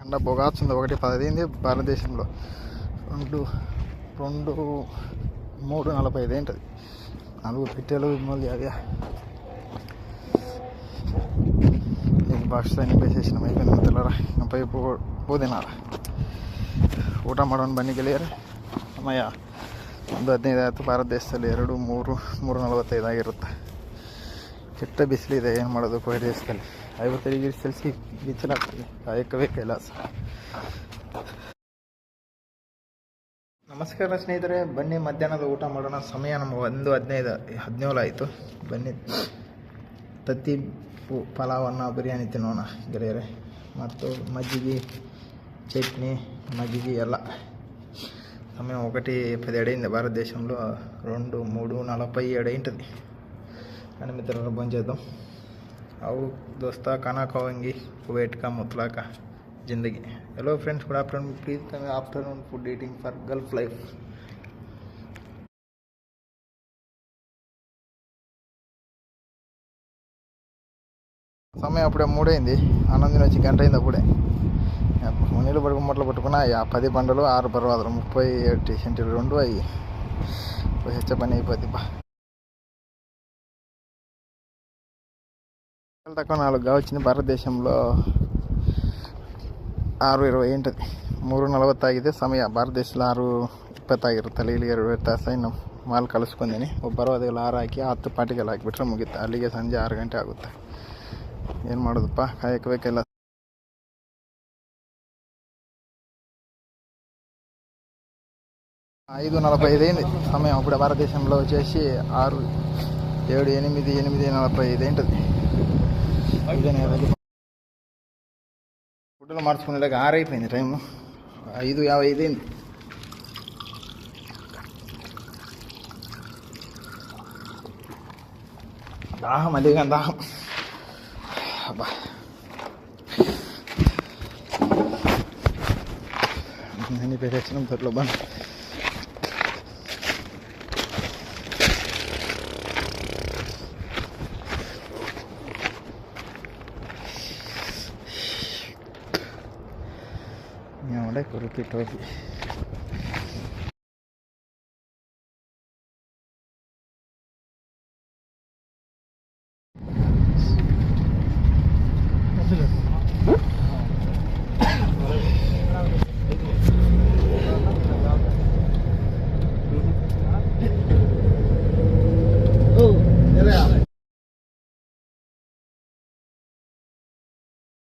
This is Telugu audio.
ఎండ పొగాల్సింది 1:10 భారతదేశంలో. 3:45 ఏంటది 4 పెట్టెలు మళ్ళీ అదే నేను బాక్స్ అన్ని వేసేసిన అయిపోయింది తెల్లరా పై పోదినాರ ಊಟ ಮಾಡೋಣ ಬನ್ನಿ ಗೆಳೆಯರೆ. ಸಮಯ 1:15 ಆಯಿತು. ಭಾರತದೇಶದಲ್ಲಿ 3:45 ಆಗಿರುತ್ತೆ. ಕೆಟ್ಟ ಬಿಸಿಲಿದೆ, ಏನು ಮಾಡೋದು. ದೇಶದಲ್ಲಿ 55 ಡಿಗ್ರಿ ಸೆಲ್ಸಿಯಸ್ ಬಿಸಿಲಾಗ್ತದೆ. ಕಾಯಕವೇ ಕೈಲಾಸ. ನಮಸ್ಕಾರ ಸ್ನೇಹಿತರೆ, ಬನ್ನಿ ಮಧ್ಯಾಹ್ನದ ಊಟ ಮಾಡೋಣ. ಸಮಯ ನಮ್ಮ 1:17 ಆಯಿತು. ಬನ್ನಿ ತತ್ತಿ ಪಲಾವನ್ನು ಬಿರಿಯಾನಿ ತಿನ್ನೋಣ ಗೆಳೆಯರೆ. ಮತ್ತು ಮಜ್ಜಿಗೆ చట్నీ మజ్జిగ ಎಲ್ಲ. సమయం 1:17 అయింది. భారతదేశంలో 3:47 అయింటుంది. అని మిత్రులు భోంచేద్దాం. అవు దోస్తా ఖానా ఖావంగి కువైట్ కా ముత్లాకా జిందగీ. Hello friends, good afternoon. Please come afternoon food eating for Gulf life. సమయం అప్పుడే 3 అయింది. ఆనందిని వచ్చి గంట అయింది. అప్పుడే నీళ్ళు మొట్టలు పట్టుకున్నా 10 బండలు 6 పర్వాదలు 37 సెంటీలు 2 అయ్యి హెచ్చ పని అయిపోద్ది. తక్కువ 4గా వచ్చింది. భారతదేశంలో 6:20 ఏంటది 3:40 ಆಗಿದೆ ಸಮಯ. ಭಾರತದೇಶದಲ್ಲಿ 6:20 ಆಗಿರುತ್ತೆ. ಅಲ್ಲಿಗೆ 2 ತಾಸು ಇನ್ನು ಮಾಲ್ ಕಳಿಸ್ಕೊಂಡೀನಿ. ಬರೋದಿಲ್ಲ 6 ಹಾಕಿ 10 ಪಾಟಿಗೆಲ್ಲ ಹಾಕಿಬಿಟ್ರೆ ಮುಗೀತು. ಅಲ್ಲಿಗೆ ಸಂಜೆ 6 ಗಂಟೆ ಆಗುತ್ತೆ. ಏನು ಮಾಡೋದಪ್ಪ, ಕಾಯಕಬೇಕೆಲ್ಲ. 5:45 అయింది సమయం. అప్పుడు భారతదేశంలో వచ్చేసి 6, 7, 8, 8:45 ఏంటది. ఫుడ్లు మార్చుకునేలాగా 6 అయిపోయింది టైము. 5:55 అయింది. దాహం అదిగా దాహం. అబ్బా అన్ని పెట్టేసినాం తొట్లో బండి. Yang udah kurupi topi.